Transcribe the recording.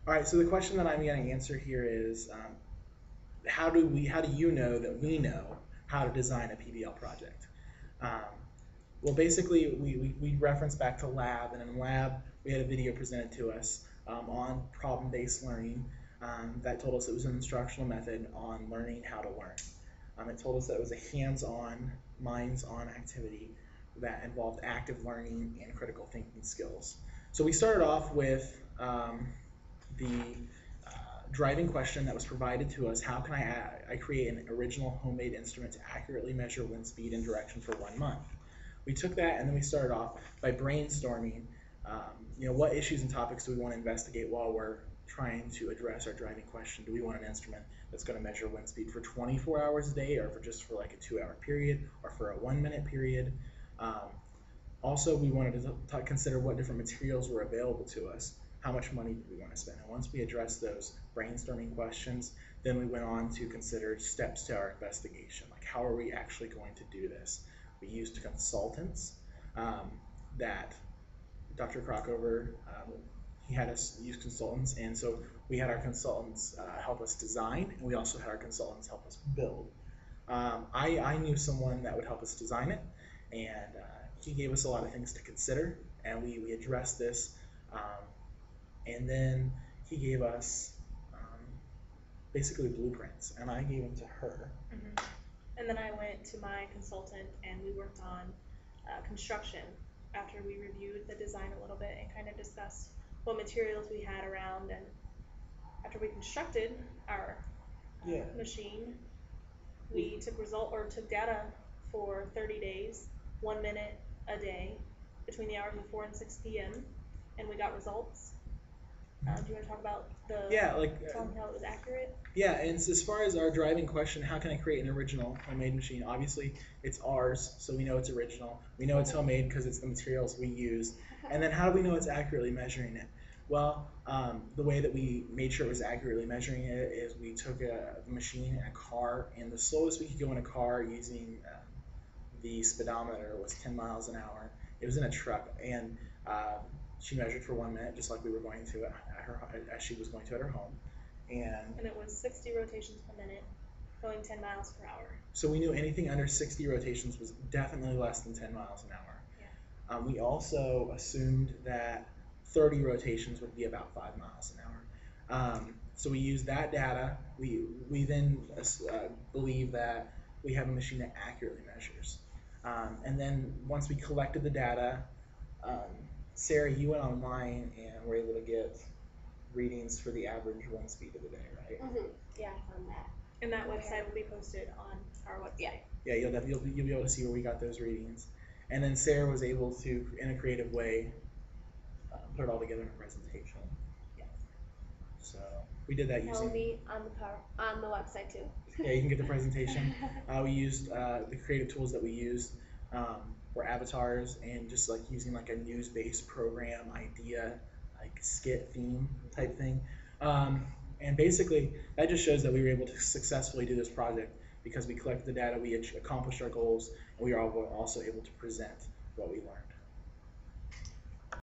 All right, so the question that I'm going to answer here is, how do you know that we know how to design a PBL project? Um, well, basically, we reference back to lab, and in lab, we had a video presented to us on problem-based learning that told us it was an instructional method on learning how to learn. It told us that it was a hands-on, minds-on activity that involved active learning and critical thinking skills. So we started off with the driving question that was provided to us: how can I create an original homemade instrument to accurately measure wind speed and direction for 1 month? We took that and then we started off by brainstorming, what issues and topics do we want to investigate while we're trying to address our driving question? Do we want an instrument that's going to measure wind speed for 24 hours a day, or for just for like a 2 hour period, or for a 1 minute period? Um, Also, we wanted to consider what different materials were available to us. How much money did we want to spend? And once we addressed those brainstorming questions, then we went on to consider steps to our investigation. Like, how are we actually going to do this? We used consultants that Dr. Crockover, he had us use consultants, and so we had our consultants help us design, and we also had our consultants help us build. I knew someone that would help us design it, and he gave us a lot of things to consider, and we addressed this. Um, and then he gave us basically blueprints, and I gave them to her. Mm-hmm. And then I went to my consultant and we worked on construction after we reviewed the design a little bit and kind of discussed what materials we had around. And after we constructed our machine, we took data for 30 days, 1 minute a day, between the hours of 4 and 6 p.m. and we got results. Do you want to talk about telling how it was accurate? Yeah, and as far as our driving question, how can I create an original homemade machine? Obviously, it's ours, so we know it's original. We know it's homemade because it's the materials we used. And then how do we know it's accurately measuring it? Well, the way that we made sure it was accurately measuring it is we took a machine and a car, and the slowest we could go in a car using the speedometer was 10 miles an hour. It was in a truck, and she measured for 1 minute, just like we were going to as she was going to at her home. And it was 60 rotations per minute, going 10 miles per hour. So we knew anything under 60 rotations was definitely less than 10 miles an hour. Yeah. We also assumed that 30 rotations would be about 5 miles an hour. So we used that data. We then believe that we have a machine that accurately measures. And then once we collected the data, Sarah, you went online and were able to get readings for the average wind speed of the day, right? Mm-hmm. Yeah, I found that. And that website will be posted on our website. Yeah, you'll be able to see where we got those readings. And then Sarah was able to, in a creative way, put it all together in a presentation. Yes. So we did that using. That will be on the website too. Yeah, you can get the presentation. We used the creative tools that we used were avatars, and just like using like a news-based program idea, like skit theme type thing. And basically, that just shows that we were able to successfully do this project because we collected the data, we accomplished our goals, and we were also able to present what we learned.